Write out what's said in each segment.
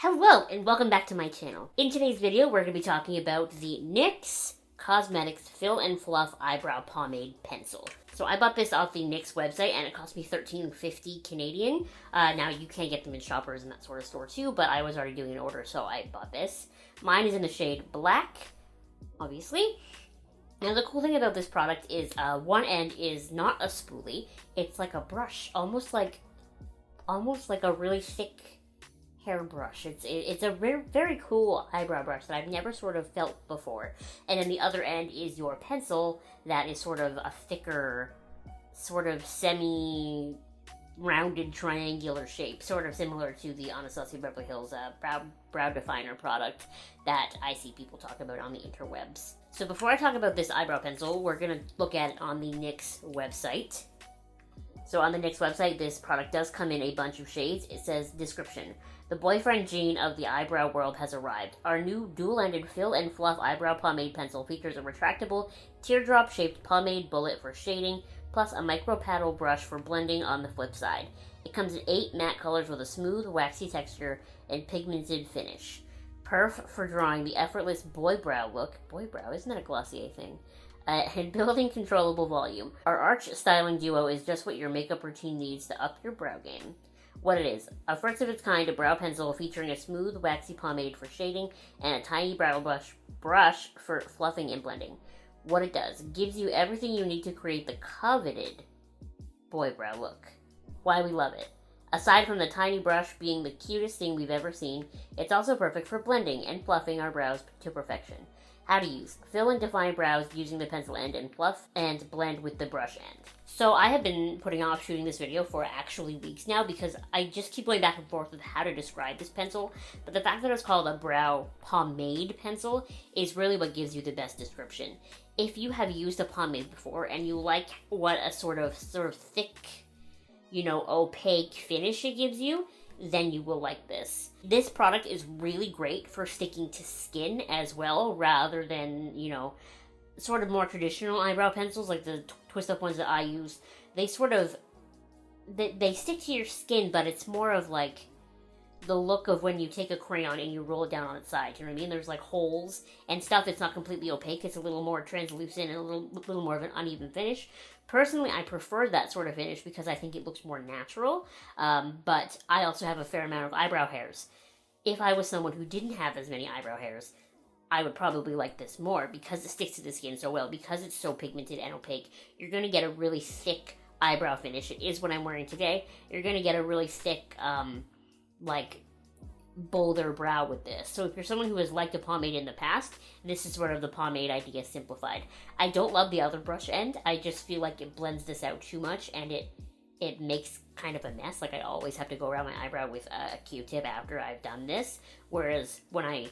Hello and welcome back to my channel. In today's video, we're going to be talking about the NYX Cosmetics Fill and Fluff Eyebrow Pomade Pencil. So I bought this off the NYX website and it cost me $13.50 Canadian. Now you can get them in Shoppers and that sort of store too, but I was already doing an order, so I bought this. Mine is in the shade Black, obviously. Now the cool thing about this product is one end is not a spoolie. It's like a brush, almost like a really thick hairbrush. It's a very cool eyebrow brush that I've never sort of felt before. And then the other end is your pencil that is sort of a thicker, sort of semi-rounded triangular shape, sort of similar to the Anastasia Beverly Hills brow definer product that I see people talk about on the interwebs. So before I talk about this eyebrow pencil, we're going to look at it on the NYX website. So on the NYX website, this product does come in a bunch of shades. It says, description: the boyfriend gene of the eyebrow world has arrived. Our new dual-ended Fill and Fluff eyebrow pomade pencil features a retractable, teardrop-shaped pomade bullet for shading, plus a micro paddle brush for blending on the flip side. It comes in 8 matte colors with a smooth, waxy texture and pigmented finish. Perf for drawing the effortless boy brow look. Boy brow, isn't that a Glossier thing? And building controllable volume. Our arch styling duo is just what your makeup routine needs to up your brow game. What it is: a first of its kind brow pencil featuring a smooth, waxy pomade for shading and a tiny brow brush for fluffing and blending. What it does: gives you everything you need to create the coveted boy brow look. Why we love it. Aside from the tiny brush being the cutest thing we've ever seen, it's also perfect for blending and fluffing our brows to perfection. How to use: fill and define brows using the pencil end and fluff and blend with the brush end. So I have been putting off shooting this video for actually weeks now because I just keep going back and forth with how to describe this pencil, but the fact that it's called a brow pomade pencil is really what gives you the best description. If you have used a pomade before and you like what a sort of thick, opaque finish it gives you, then you will like this. This product is really great for sticking to skin as well, rather than, sort of more traditional eyebrow pencils, like the twist-up ones that I use. They sort of, they stick to your skin, but it's more of like the look of when you take a crayon and you roll it down on its side, you know what I mean? There's like holes and stuff. It's not completely opaque. It's a little more translucent and a little more of an uneven finish. Personally, I prefer that sort of finish because I think it looks more natural, but I also have a fair amount of eyebrow hairs. If I was someone who didn't have as many eyebrow hairs, I would probably like this more because it sticks to the skin so well, because it's so pigmented and opaque. You're going to get a really thick eyebrow finish. It is what I'm wearing today. You're going to get a really thick, bolder brow with this. So if you're someone who has liked a pomade in the past, this is sort of the pomade idea simplified. I don't love the other brush end. I just feel like it blends this out too much and it makes kind of a mess. Like I always have to go around my eyebrow with a Q-tip after I've done this, whereas when I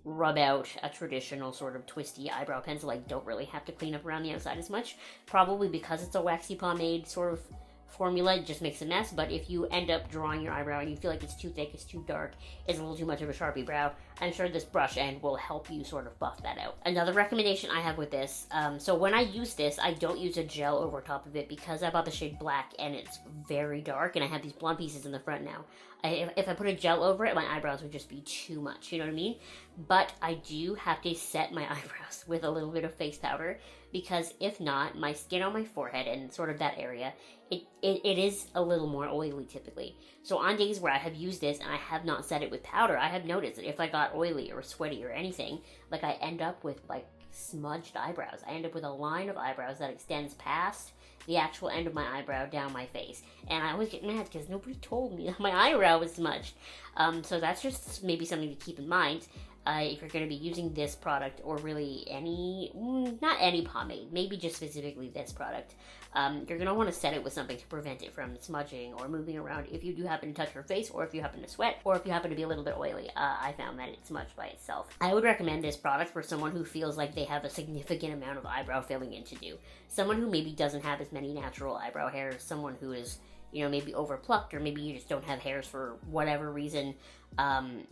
rub out a traditional sort of twisty eyebrow pencil, I don't really have to clean up around the outside as much, probably because it's a waxy pomade sort of formula. It just makes a mess. But if you end up drawing your eyebrow and you feel like it's too thick, it's too dark, it's a little too much of a Sharpie brow, I'm sure this brush end will help you sort of buff that out. Another recommendation I have with this, so when I use this, I don't use a gel over top of it because I bought the shade Black and it's very dark and I have these blonde pieces in the front now. If I put a gel over it, my eyebrows would just be too much, you know what I mean? But I do have to set my eyebrows with a little bit of face powder, because if not, my skin on my forehead and sort of that area, it is a little more oily typically. So on days where I have used this and I have not set it with powder, I have noticed that if I got oily or sweaty or anything, like I end up with like smudged eyebrows. I end up with a line of eyebrows that extends past the actual end of my eyebrow down my face. And I always get mad because nobody told me that my eyebrow was smudged. So that's just maybe something to keep in mind. If you're going to be using this product, or really not any pomade, maybe just specifically this product, you're going to want to set it with something to prevent it from smudging or moving around if you do happen to touch your face, or if you happen to sweat, or if you happen to be a little bit oily. I found that it smudged by itself. I would recommend this product for someone who feels like they have a significant amount of eyebrow filling in to do. Someone who maybe doesn't have as many natural eyebrow hairs, someone who is maybe overplucked, or maybe you just don't have hairs for whatever reason.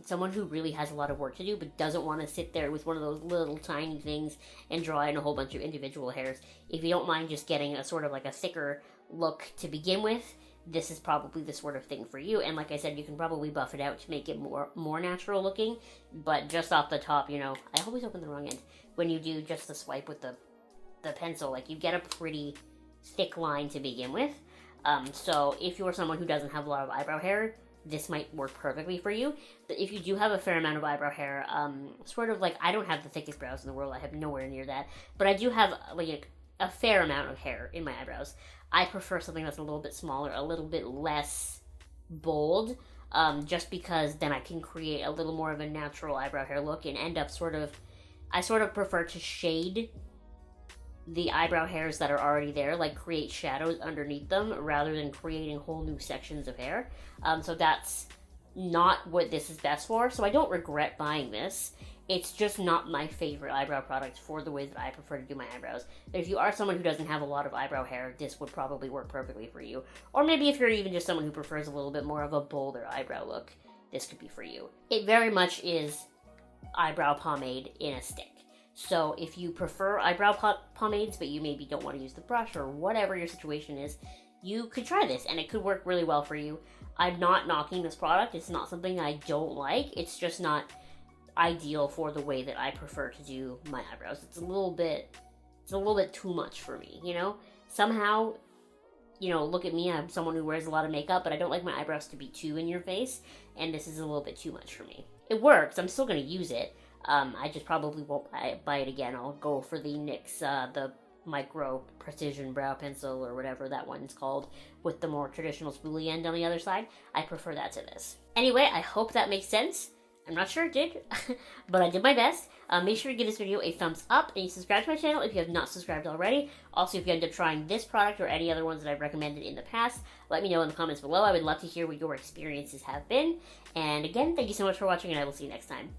Someone who really has a lot of work to do but doesn't want to sit there with one of those little tiny things and draw in a whole bunch of individual hairs. If you don't mind just getting a sort of like a thicker look to begin with, this is probably the sort of thing for you. And like I said, you can probably buff it out to make it more natural looking, but just off the top, you know, I always open the wrong end. When you do just the swipe with the pencil, like, you get a pretty thick line to begin with. So if you're someone who doesn't have a lot of eyebrow hair, this might work perfectly for you. But if you do have a fair amount of eyebrow hair, sort of like, I don't have the thickest brows in the world, I have nowhere near that, but I do have like a fair amount of hair in my eyebrows. I prefer something that's a little bit smaller, a little bit less bold, just because then I can create a little more of a natural eyebrow hair look and end up I sort of prefer to shade the eyebrow hairs that are already there, like create shadows underneath them rather than creating whole new sections of hair. So that's not what this is best for, so I don't regret buying this. It's just not my favorite eyebrow product for the way that I prefer to do my eyebrows. But if you are someone who doesn't have a lot of eyebrow hair, this would probably work perfectly for you. Or maybe if you're even just someone who prefers a little bit more of a bolder eyebrow look, this could be for you. It very much is eyebrow pomade in a stick. So if you prefer eyebrow pomades, but you maybe don't want to use the brush or whatever your situation is, you could try this and it could work really well for you. I'm not knocking this product. It's not something I don't like. It's just not ideal for the way that I prefer to do my eyebrows. It's a little bit too much for me, you know? Somehow, you know, look at me, I'm someone who wears a lot of makeup, but I don't like my eyebrows to be too in your face, and this is a little bit too much for me. It works. I'm still going to use it. I just probably won't buy it again. I'll go for the NYX, the Micro Precision Brow Pencil, or whatever that one's called, with the more traditional spoolie end on the other side. I prefer that to this. Anyway, I hope that makes sense. I'm not sure it did, but I did my best. Make sure you give this video a thumbs up, and you subscribe to my channel if you have not subscribed already. Also, if you end up trying this product or any other ones that I've recommended in the past, let me know in the comments below. I would love to hear what your experiences have been. And again, thank you so much for watching, and I will see you next time.